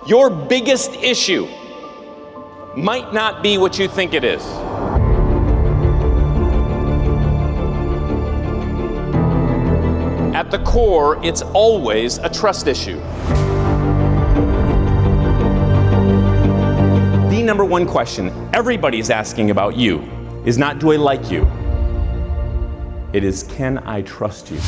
Your biggest issue might not be what you think it is. At the core, it's always a trust issue. The number one question everybody's asking about you is not, do I like you? It is, can I trust you?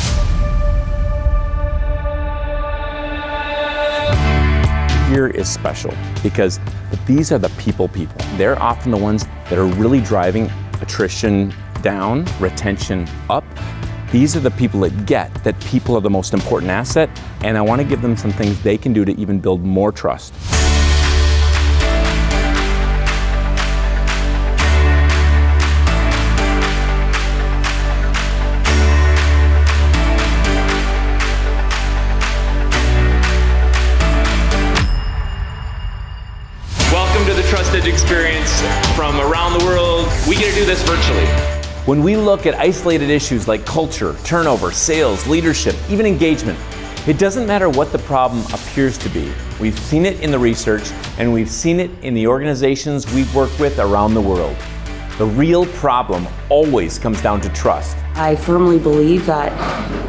Here is special because these are the people. They're often the ones that are really driving attrition down, retention up. These are the people that get that people are the most important asset, and I want to give them some things they can do to even build more trust. Welcome to the Trusted Experience from around the world. We get to do this virtually. When we look at isolated issues like culture, turnover, sales, leadership, even engagement, it doesn't matter what the problem appears to be. We've seen it in the research, and we've seen it in the organizations we've worked with around the world. The real problem always comes down to trust. I firmly believe that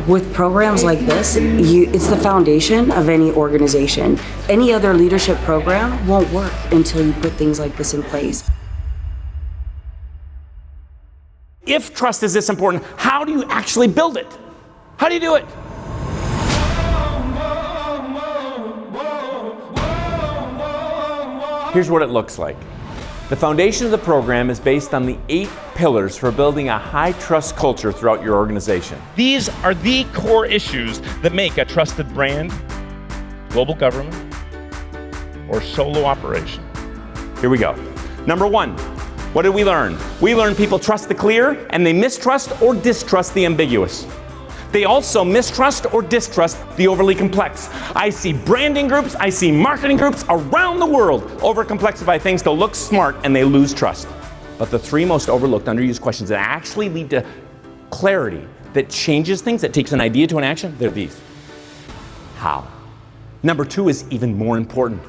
with programs like this, it's the foundation of any organization. Any other leadership program won't work until you put things like this in place. If trust is this important, how do you actually build it? How do you do it? Here's what it looks like. The foundation of the program is based on the 8 pillars for building a high trust culture throughout your organization. These are the core issues that make a trusted brand, global government, or solo operation. Here we go. Number 1. What did we learn? We learned people trust the clear, and they mistrust or distrust the ambiguous. They also mistrust or distrust the overly complex. I see branding groups, I see marketing groups around the world overcomplexify things to look smart, and they lose trust. But the 3 most overlooked, underused questions that actually lead to clarity, that changes things, that takes an idea to an action, they're these. How? Number 2 is even more important.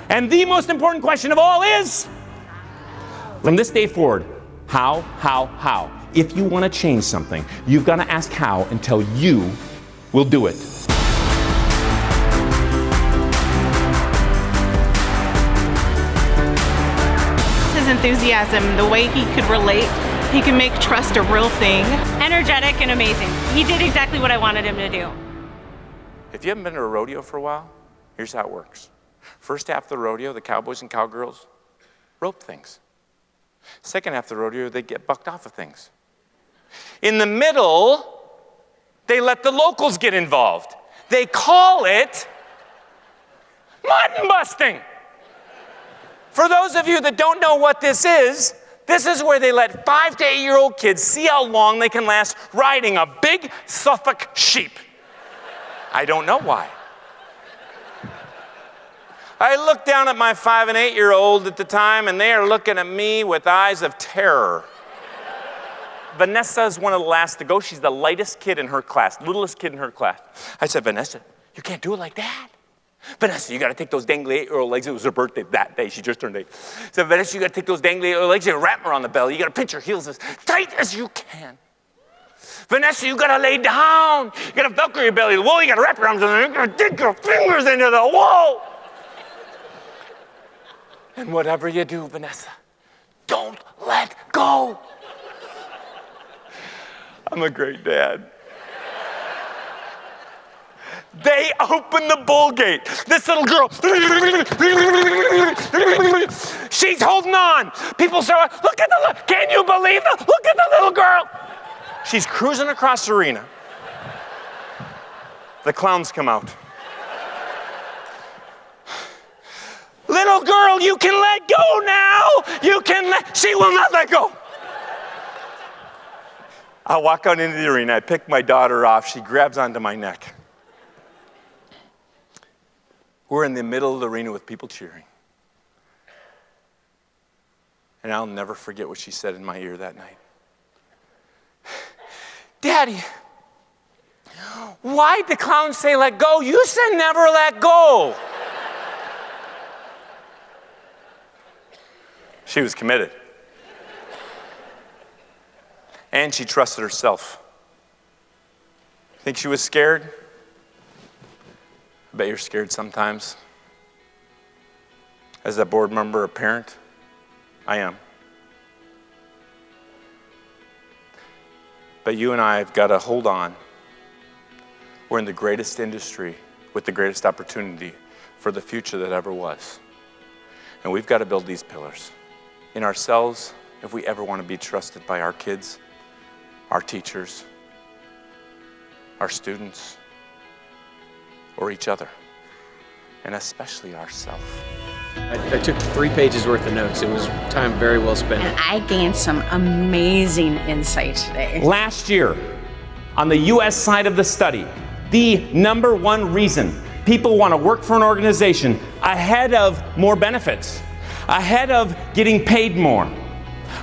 And the most important question of all is, from this day forward, how? If you want to change something, you've got to ask how until you will do it. His enthusiasm, the way he could relate, he can make trust a real thing. Energetic and amazing. He did exactly what I wanted him to do. If you haven't been to a rodeo for a while, here's how it works. First half of the rodeo, the cowboys and cowgirls rope things. Second half of the rodeo, they get bucked off of things. In the middle, they let the locals get involved. They call it mutton busting. For those of you that don't know what this is where they let 5 to 8-year-old kids see how long they can last riding a big Suffolk sheep. I don't know why. I looked down at my 5 and 8-year-old at the time, and they are looking at me with eyes of terror. Vanessa is one of the last to go. She's the lightest kid in her class, littlest kid in her class. I said, Vanessa, you can't do it like that. Vanessa, you got to take those dangly 8-year-old legs. It was her birthday that day. She just turned 8. I said, Vanessa, you got to take those dangly 8-year-old legs. You got to wrap them around the belly. You got to pinch your heels as tight as you can. Vanessa, you got to lay down. You got to velcro your belly to the wall. You got to wrap your arms around it. You got to dig your fingers into the wall. And whatever you do, Vanessa, don't let go. I'm a great dad. They open the bull gate. This little girl, she's holding on. People say, look at the, can you believe it? Look at the little girl. She's cruising across the arena. The clowns come out. Little girl, you can let go now. She will not let go. I walk out into the arena. I pick my daughter off. She grabs onto my neck. We're in the middle of the arena with people cheering. And I'll never forget what she said in my ear that night. Daddy, Why'd the clown say let go? You said never let go. She was committed. And she trusted herself. Think she was scared? I bet you're scared sometimes. As a board member, a parent, I am. But you and I have got to hold on. We're in the greatest industry with the greatest opportunity for the future that ever was. And we've got to build these pillars in ourselves if we ever want to be trusted by our kids, our teachers, our students, or each other, and especially ourselves. I took 3 pages worth of notes. It was time very well spent. And I gained some amazing insight today. Last year, on the US side of the study, the number one reason people want to work for an organization ahead of more benefits, ahead of getting paid more,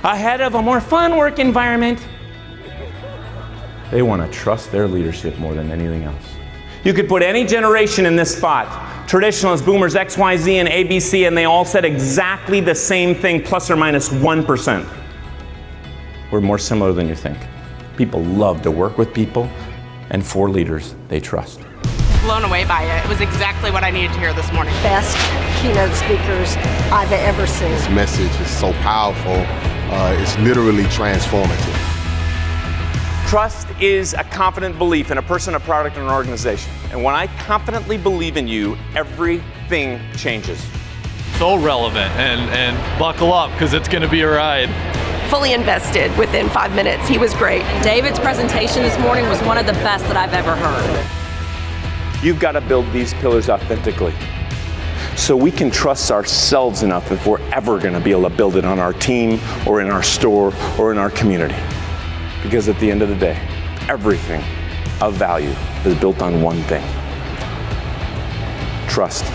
ahead of a more fun work environment, they want to trust their leadership more than anything else. You could put any generation in this spot, traditionalists, boomers, XYZ, and ABC, and they all said exactly the same thing, plus or minus 1%. We're more similar than you think. People love to work with people and for leaders they trust. Blown away by it. It was exactly what I needed to hear this morning. Best keynote speakers I've ever seen. This message is so powerful. It's literally transformative. Trust is a confident belief in a person, a product, and an organization. And when I confidently believe in you, everything changes. So relevant, and buckle up because it's going to be a ride. Fully invested within 5 minutes. He was great. David's presentation this morning was one of the best that I've ever heard. You've got to build these pillars authentically so we can trust ourselves enough if we're ever going to be able to build it on our team or in our store or in our community. Because at the end of the day, everything of value is built on one thing: trust.